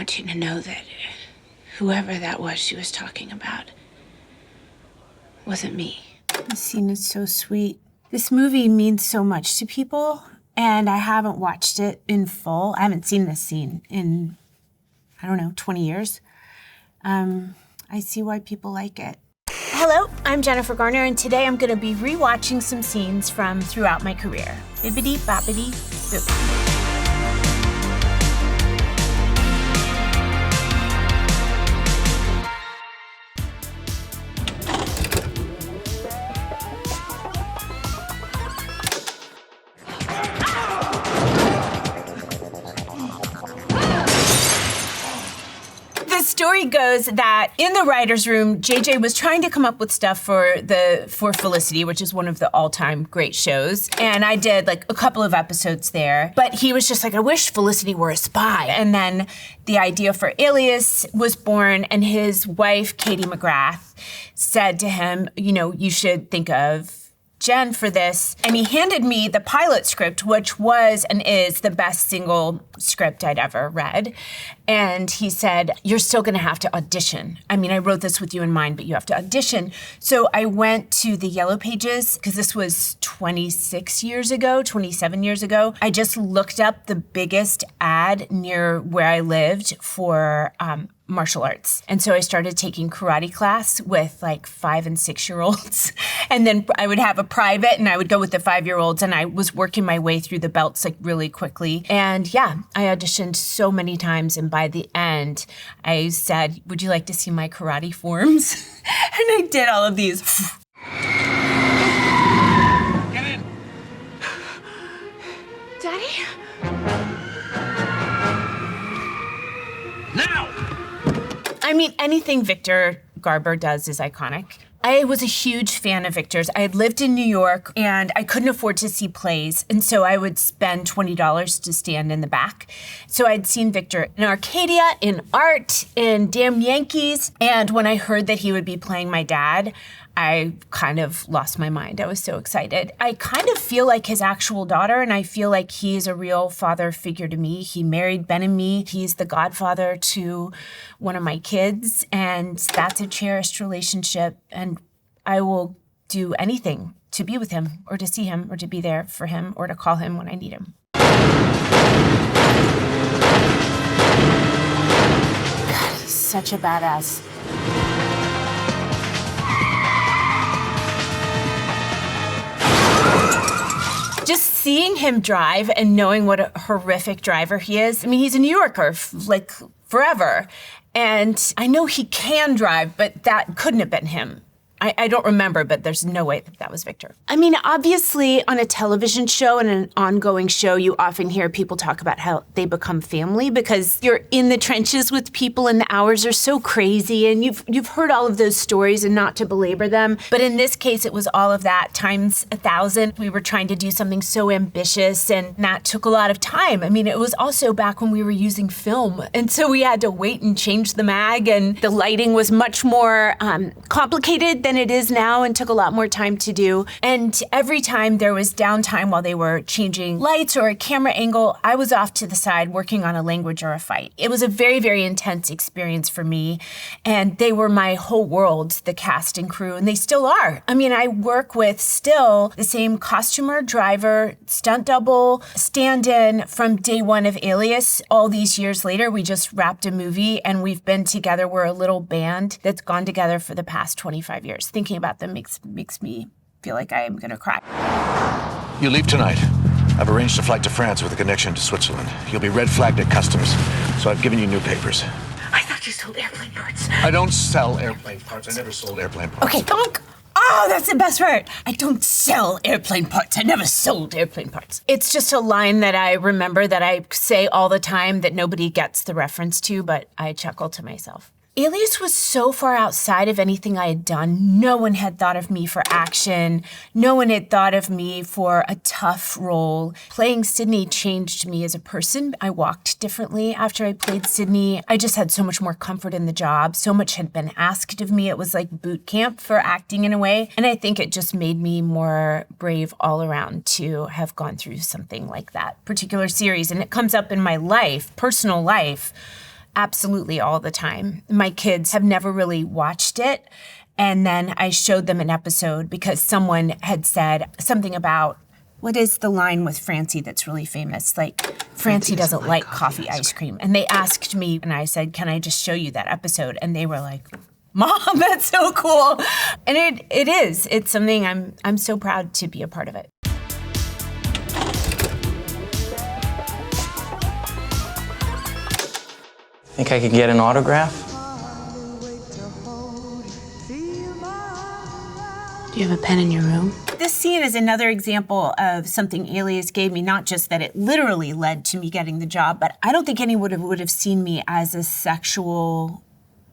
want you to know that whoever that was she was talking about wasn't me. This scene is so sweet. This movie means so much to people, and I haven't watched it in full. I haven't seen this scene in, 20 years. I see why people like it. Hello, I'm Jennifer Garner, and today I'm gonna be rewatching some scenes from throughout my career. Bibbidi boppity boop. The story goes that in the writer's room, JJ was trying to come up with stuff for Felicity, which is one of the all-time great shows. And I did like a couple of episodes there. But he was just like, I wish Felicity were a spy. And then the idea for Alias was born, and his wife, Katie McGrath, said to him, you should think of Jen for this. And he handed me the pilot script, which was and is the best single script I'd ever read. And he said, you're still gonna have to audition. I mean, I wrote this with you in mind, but you have to audition. So I went to the Yellow Pages, because this was 27 years ago. I just looked up the biggest ad near where I lived for martial arts. And so I started taking karate class with like 5 and 6 year olds. And then I would have a private and I would go with the 5-year-olds, and I was working my way through the belts like really quickly. And yeah, I auditioned so many times, and by the end, I said, would you like to see my karate forms? And I did all of these. Get in! Daddy? Now! I mean, anything Victor Garber does is iconic. I was a huge fan of Victor's. I had lived in New York, and I couldn't afford to see plays, and so I would spend $20 to stand in the back. So I'd seen Victor in Arcadia, in Art, in Damn Yankees, and when I heard that he would be playing my dad, I kind of lost my mind. I was so excited. I kind of feel like his actual daughter, and I feel like he is a real father figure to me. He married Ben and me. He's the godfather to one of my kids, and that's a cherished relationship, and I will do anything to be with him or to see him or to be there for him or to call him when I need him. God, he's such a badass. Just seeing him drive and knowing what a horrific driver he is. I mean, he's a New Yorker, like, forever. And I know he can drive, but that couldn't have been him. I don't remember, but there's no way that was Victor. I mean, obviously, on a television show and an ongoing show, you often hear people talk about how they become family because you're in the trenches with people and the hours are so crazy, and you've heard all of those stories, and not to belabor them. But in this case, it was all of that times 1,000. We were trying to do something so ambitious, and that took a lot of time. I mean, it was also back when we were using film, and so we had to wait and change the mag, and the lighting was much more complicated than it is now and took a lot more time to do. And every time there was downtime while they were changing lights or a camera angle, I was off to the side working on a language or a fight. It was a very, very intense experience for me. And they were my whole world, the cast and crew, and they still are. I mean, I work with still the same costumer, driver, stunt double, stand-in from day one of Alias. All these years later, we just wrapped a movie and we've been together. We're a little band that's gone together for the past 25 years. Thinking about them makes me feel like I am gonna cry. You leave tonight. I've arranged a flight to France with a connection to Switzerland. You'll be red flagged at customs, so I've given you new papers. I thought you sold airplane parts. I don't sell airplane parts. I never sold airplane parts. Okay, donk! Oh, that's the best part. I don't sell airplane parts. I never sold airplane parts. It's just a line that I remember that I say all the time that nobody gets the reference to, but I chuckle to myself. Alias was so far outside of anything I had done. No one had thought of me for action. No one had thought of me for a tough role. Playing Sydney changed me as a person. I walked differently after I played Sydney. I just had so much more comfort in the job. So much had been asked of me. It was like boot camp for acting in a way. And I think it just made me more brave all around to have gone through something like that particular series. And it comes up in my life, personal life, absolutely all the time. My kids have never really watched it. And then I showed them an episode because someone had said something about, what is the line with Francie that's really famous? Like, Francie doesn't like coffee ice cream. And they asked me, and I said, can I just show you that episode? And they were like, Mom, that's so cool. And it is. It's something I'm so proud to be a part of it. Think I could get an autograph? Do you have a pen in your room? This scene is another example of something Alias gave me, not just that it literally led to me getting the job, but I don't think anyone would have seen me as a sexual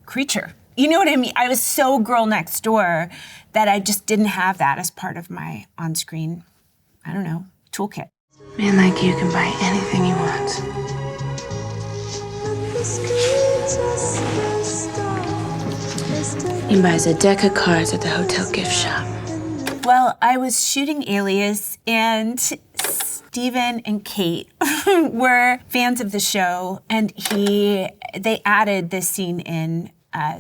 creature. You know what I mean? I was so girl next door that I just didn't have that as part of my on-screen, I don't know, toolkit. A man like you can buy anything he wants. He buys a deck of cards at the hotel gift shop. Well, I was shooting Alias, and Steven and Kate were fans of the show, and they added this scene in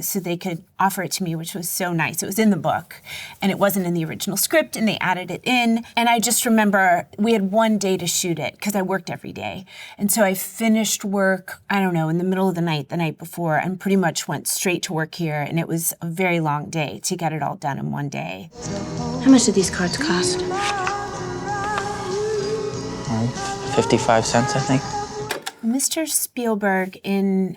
so they could offer it to me, which was so nice. It was in the book, and it wasn't in the original script, and they added it in. And I just remember we had one day to shoot it, because I worked every day. And so I finished work, I don't know, in the middle of the night before, and pretty much went straight to work here, and it was a very long day to get it all done in one day. How much did these cards cost? 55 cents, I think. Mr. Spielberg, in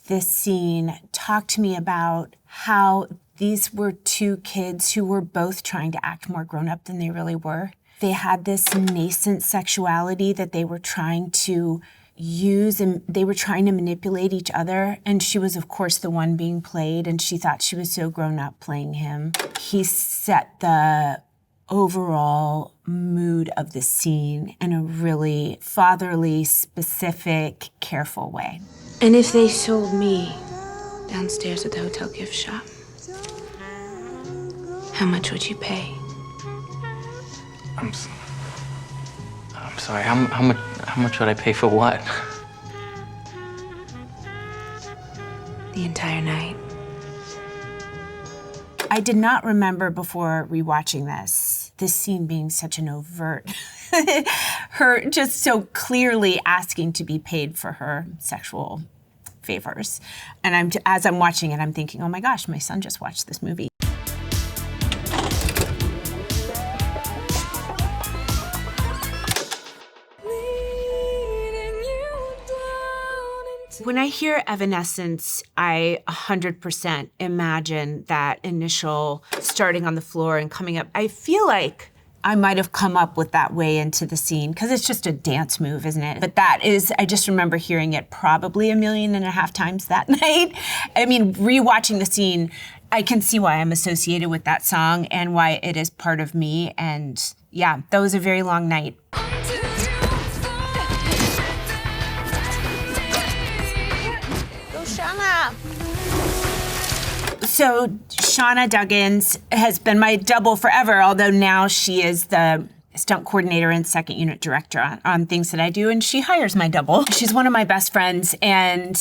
this scene, talked to me about how these were two kids who were both trying to act more grown up than they really were. They had this nascent sexuality that they were trying to use, and they were trying to manipulate each other. And she was, of course, the one being played, and she thought she was so grown up playing him. He set the overall mood of the scene in a really fatherly, specific, careful way. And if they sold me downstairs at the hotel gift shop, how much would you pay? I'm sorry, how much would I pay for what? The entire night. I did not remember before rewatching this scene being such an overt, her just so clearly asking to be paid for her sexual favors. And as I'm watching it, I'm thinking, oh my gosh, my son just watched this movie. When I hear Evanescence, I 100% imagine that initial starting on the floor and coming up. I feel like I might have come up with that way into the scene, because it's just a dance move, isn't it? But I just remember hearing it probably 1.5 million times that night. I mean, rewatching the scene, I can see why I'm associated with that song and why it is part of me. And yeah, that was a very long night. So Shauna Duggins has been my double forever, although now she is the stunt coordinator and second unit director on things that I do, and she hires my double. She's one of my best friends, and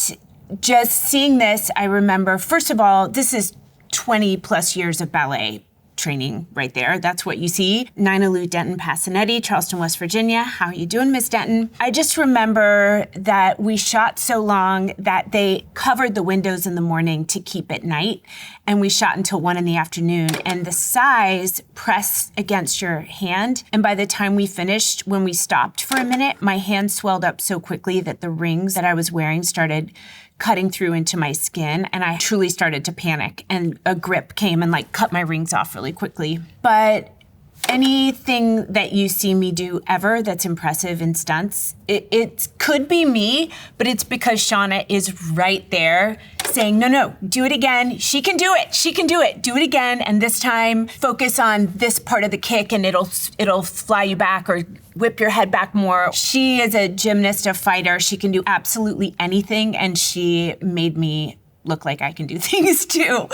just seeing this, I remember, first of all, this is 20 plus years of ballet training right there. That's what you see. Nina Lou Denton Passanetti, Charleston, West Virginia. How are you doing, Miss Denton? I just remember that we shot so long that they covered the windows in the morning to keep it night. And we shot until 1 PM. And the size pressed against your hand. And by the time we finished, when we stopped for a minute, my hand swelled up so quickly that the rings that I was wearing started cutting through into my skin, and I truly started to panic, and a grip came and cut my rings off really quickly. But anything that you see me do ever that's impressive in stunts, it could be me, but it's because Shauna is right there saying, no, do it again. She can do it. Do it again. And this time focus on this part of the kick and it'll fly you back or whip your head back more. She is a gymnast, a fighter. She can do absolutely anything. And she made me look like I can do things too.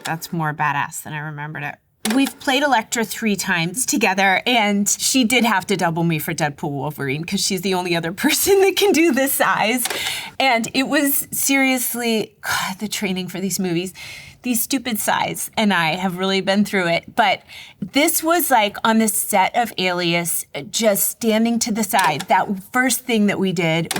That's more badass than I remembered it. We've played Elektra 3 times together, and she did have to double me for Deadpool Wolverine because she's the only other person that can do this size. And it was seriously, God, the training for these movies. These stupid size and I have really been through it. But this was like on the set of Alias, just standing to the side. That first thing that we did,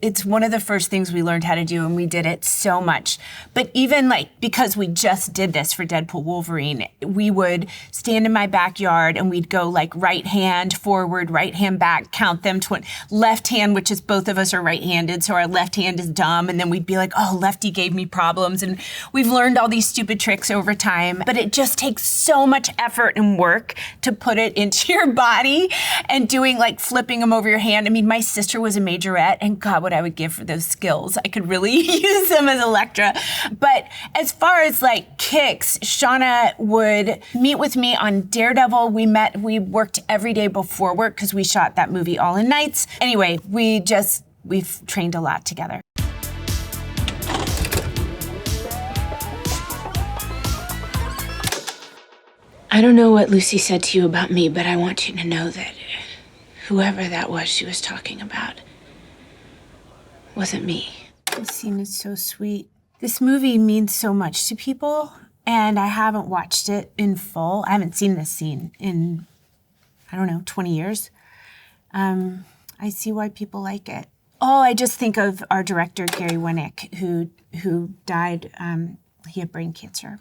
it's one of the first things we learned how to do, and we did it so much. But even like, because we just did this for Deadpool Wolverine, we would stand in my backyard and we'd go like right hand forward, right hand back, count them, left hand, which is both of us are right-handed, so our left hand is dumb. And then we'd be like, oh, lefty gave me problems. And we've learned all these stupid tricks over time, but it just takes so much effort and work to put it into your body and doing like flipping them over your hand. I mean, my sister was a majorette, and God, what I would give for those skills. I could really use them as Elektra. But as far as like kicks, Shauna would meet with me on Daredevil. We worked every day before work because we shot that movie all in nights. Anyway, we've trained a lot together. I don't know what Lucy said to you about me, but I want you to know that whoever that was she was talking about wasn't me. This scene is so sweet. This movie means so much to people, and I haven't watched it in full. I haven't seen this scene in, 20 years. I see why people like it. Oh, I just think of our director, Gary Winnick, who died, he had brain cancer.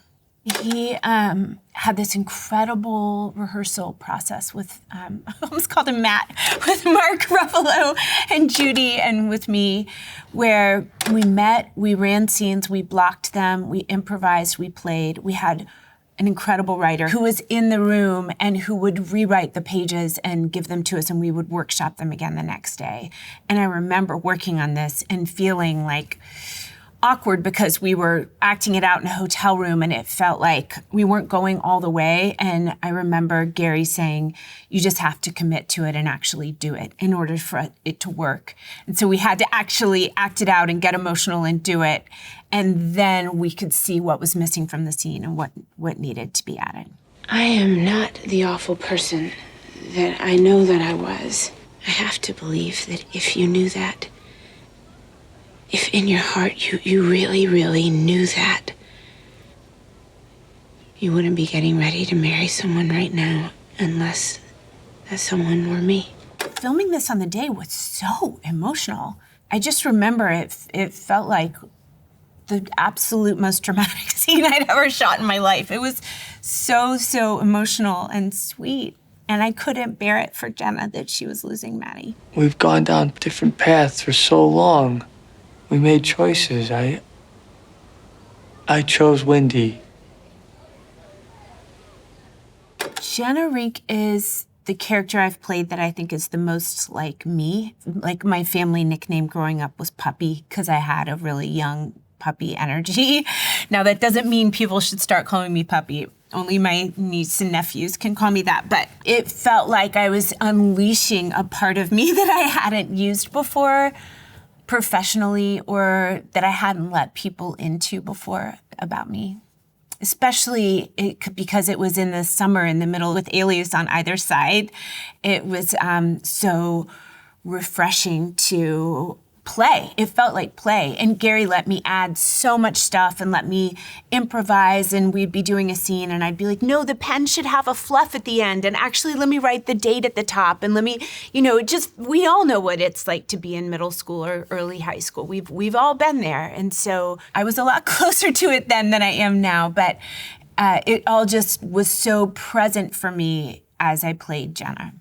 He had this incredible rehearsal process with, I almost called him Matt, with Mark Ruffalo and Judy and with me, where we met, we ran scenes, we blocked them, we improvised, we played. We had an incredible writer who was in the room and who would rewrite the pages and give them to us, and we would workshop them again the next day. And I remember working on this and feeling like awkward because we were acting it out in a hotel room and it felt like we weren't going all the way. And I remember Gary saying, you just have to commit to it and actually do it in order for it to work. And so we had to actually act it out and get emotional and do it. And then we could see what was missing from the scene and what needed to be added. I am not the awful person that I know that I was. I have to believe that if you knew that, if in your heart you really, really knew that, you wouldn't be getting ready to marry someone right now unless that someone were me. Filming this on the day was so emotional. I just remember it felt like the absolute most dramatic scene I'd ever shot in my life. It was so emotional and sweet. And I couldn't bear it for Jenna that she was losing Maddie. We've gone down different paths for so long. We made choices. I chose Wendy. Jenna Rink is the character I've played that I think is the most like me. Like my family nickname growing up was Puppy because I had a really young puppy energy. Now that doesn't mean people should start calling me Puppy. Only my niece and nephews can call me that. But it felt like I was unleashing a part of me that I hadn't used before professionally, or that I hadn't let people into before about me. Especially because it was in the summer in the middle with Alias on either side. It was so refreshing to play. It felt like play. And Gary let me add so much stuff and let me improvise, and we'd be doing a scene and I'd be like, no, the pen should have a fluff at the end, and actually let me write the date at the top, and let me, we all know what it's like to be in middle school or early high school. We've all been there. And so I was a lot closer to it then than I am now, but it all just was so present for me as I played Jenna.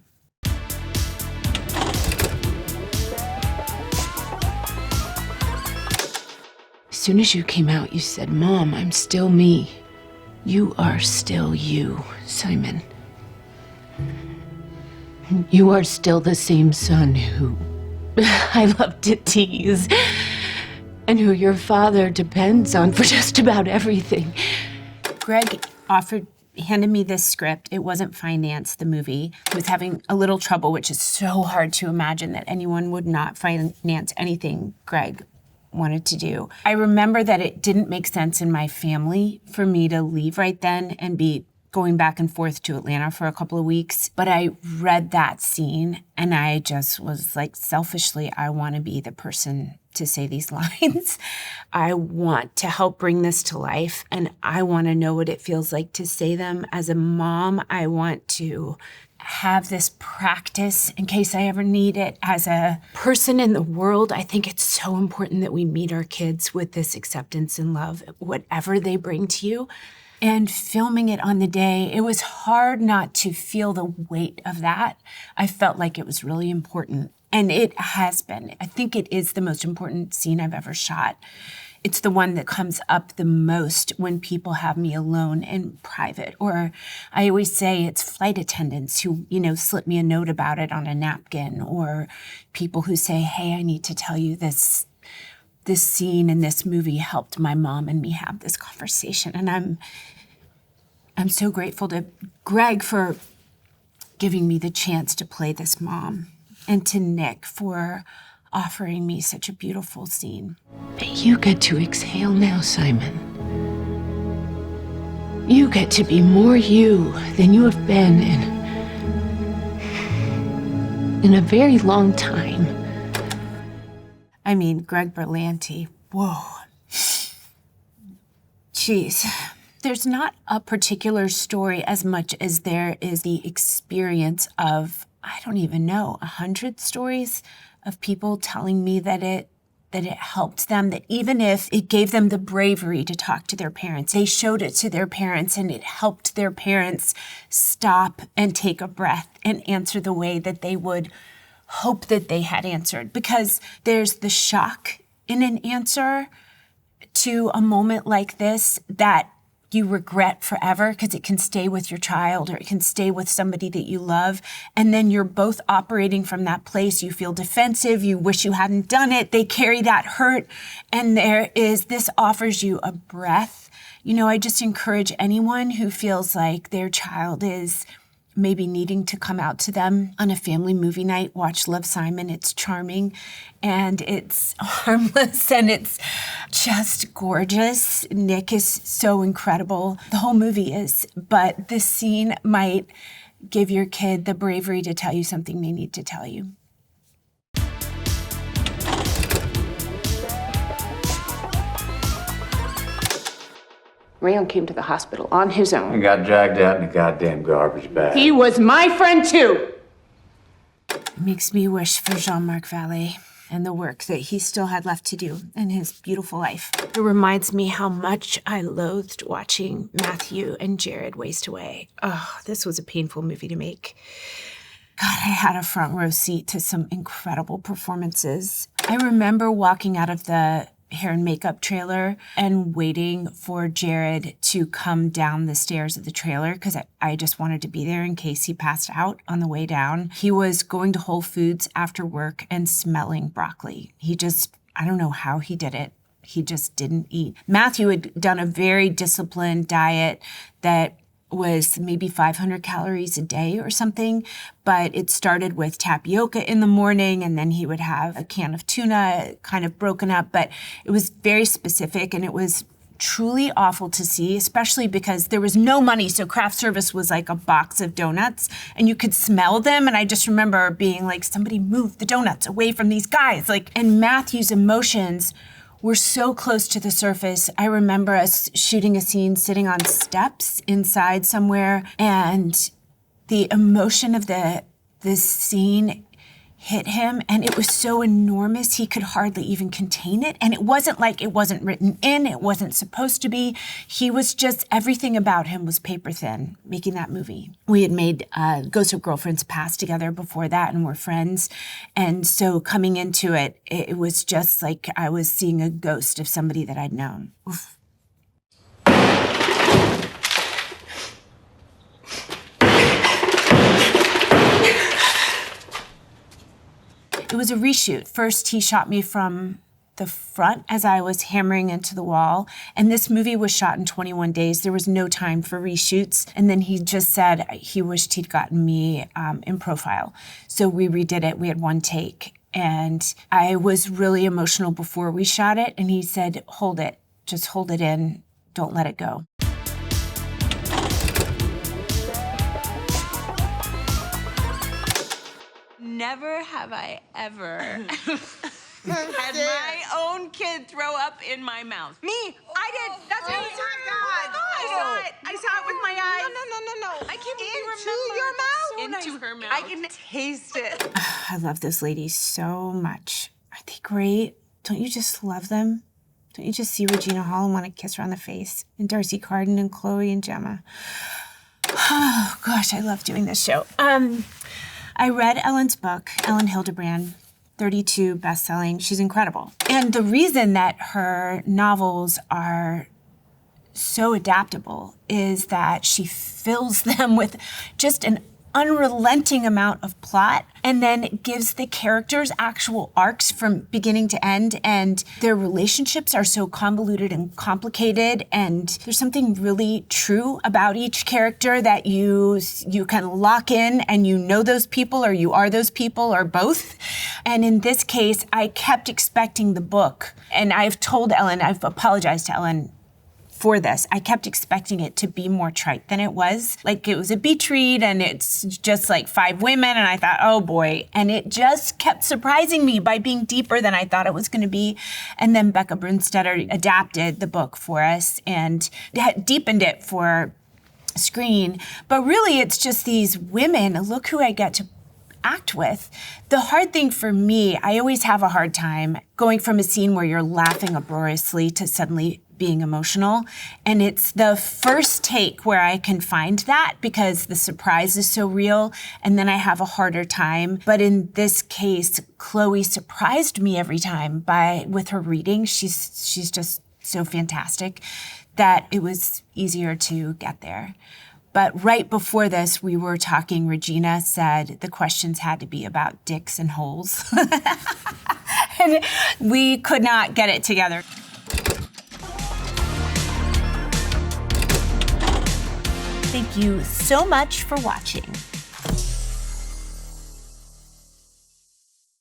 As soon as you came out, you said, Mom, I'm still me. You are still you, Simon. You are still the same son who I love to tease, and who your father depends on for just about everything. Greg handed me this script. It wasn't financed, the movie. He was having a little trouble, which is so hard to imagine that anyone would not finance anything Greg wanted to do. I remember that it didn't make sense in my family for me to leave right then and be going back and forth to Atlanta for a couple of weeks. But I read that scene and I just was like, selfishly, I want to be the person to say these lines. I want to help bring this to life, and I want to know what it feels like to say them. As a mom, I want to have this practice in case I ever need it. As a person in the world, I think it's so important that we meet our kids with this acceptance and love, whatever they bring to you. And filming it on the day, it was hard not to feel the weight of that. I felt like it was really important. And it has been. I think it is the most important scene I've ever shot. It's the one that comes up the most when people have me alone in private. Or I always say it's flight attendants who, slip me a note about it on a napkin, or people who say, hey, I need to tell you this scene in this movie helped my mom and me have this conversation. And I'm so grateful to Greg for giving me the chance to play this mom, and to Nick for offering me such a beautiful scene. But you get to exhale now, Simon. You get to be more you than you have been in a very long time. I mean, Greg Berlanti, whoa. Jeez. There's not a particular story as much as there is the experience of, I don't even know, 100 stories of people telling me that it helped them, that even if it gave them the bravery to talk to their parents, they showed it to their parents and it helped their parents stop and take a breath and answer the way that they would hope that they had answered. Because there's the shock in an answer to a moment like this that you regret forever, because it can stay with your child or it can stay with somebody that you love. And then you're both operating from that place. You feel defensive. You wish you hadn't done it. They carry that hurt. And this offers you a breath. I just encourage anyone who feels like their child is maybe needing to come out to them on a family movie night, watch Love, Simon. It's charming and it's harmless and it's just gorgeous. Nick is so incredible. The whole movie is, but this scene might give your kid the bravery to tell you something they need to tell you. Rayon came to the hospital on his own. And got dragged out in a goddamn garbage bag. He was my friend, too. It makes me wish for Jean-Marc Vallée and the work that he still had left to do in his beautiful life. It reminds me how much I loathed watching Matthew and Jared waste away. Oh, this was a painful movie to make. God, I had a front row seat to some incredible performances. I remember walking out of the hair and makeup trailer and waiting for Jared to come down the stairs of the trailer because I just wanted to be there in case he passed out on the way down. He was going to Whole Foods after work and smelling broccoli. I don't know how he did it. He just didn't eat. Matthew had done a very disciplined diet that was maybe 500 calories a day or something, but it started with tapioca in the morning, and then he would have a can of tuna kind of broken up, but it was very specific, and it was truly awful to see, especially because there was no money, so craft service was like a box of donuts, and you could smell them, and I just remember being like, somebody move the donuts away from these guys, and Matthew's emotions were so close to the surface. I remember us shooting a scene sitting on steps inside somewhere, and the emotion of this scene hit him, and it was so enormous he could hardly even contain it. And it wasn't like it wasn't written in, it wasn't supposed to be. He was just, everything about him was paper thin, making that movie. We had made Ghost of Girlfriend's Past together before that, and we're friends. And so coming into it, it was just like I was seeing a ghost of somebody that I'd known. Oof. It was a reshoot. First, he shot me from the front as I was hammering into the wall. And this movie was shot in 21 days. There was no time for reshoots. And then he just said he wished he'd gotten me in profile. So we redid it. We had one take. And I was really emotional before we shot it. And he said, hold it. Just hold it in. Don't let it go. never have I ever had my own kid throw up in my mouth. Me? I did. That's me. Oh my God. I saw it. I saw it with my eyes. No. I can't Into your mouth? Into her mouth. I can taste it. I love those ladies so much. Aren't they great? Don't you just love them? Don't you just see Regina Hall and want to kiss her on the face? And Darcy Carden and Chloe and Gemma. Oh, gosh, I love doing this show. I read Ellen's book, Ellen Hildebrand, 32, best-selling. She's incredible. And the reason that her novels are so adaptable is that she fills them with just an unrelenting amount of plot and then gives the characters actual arcs from beginning to end, and their relationships are so convoluted and complicated, and there's something really true about each character that you kind of lock in and you know those people or you are those people or both. And in this case, I kept expecting the book, and I've told Ellen, I've apologized to Ellen for this. I kept expecting it to be more trite than it was. Like, it was a beach read and it's just like 5 women, and I thought, oh boy. And it just kept surprising me by being deeper than I thought it was going to be. And then Becca Brunstetter adapted the book for us and deepened it for screen. But really, it's just these women. Look who I get to act with. The hard thing for me, I always have a hard time going from a scene where you're laughing uproariously to suddenly being emotional. And it's the first take where I can find that because the surprise is so real, and then I have a harder time. But in this case, Chloe surprised me every time with her reading. She's just so fantastic that it was easier to get there. But right before this, we were talking, Regina said the questions had to be about dicks and holes. And we could not get it together. Thank you so much for watching.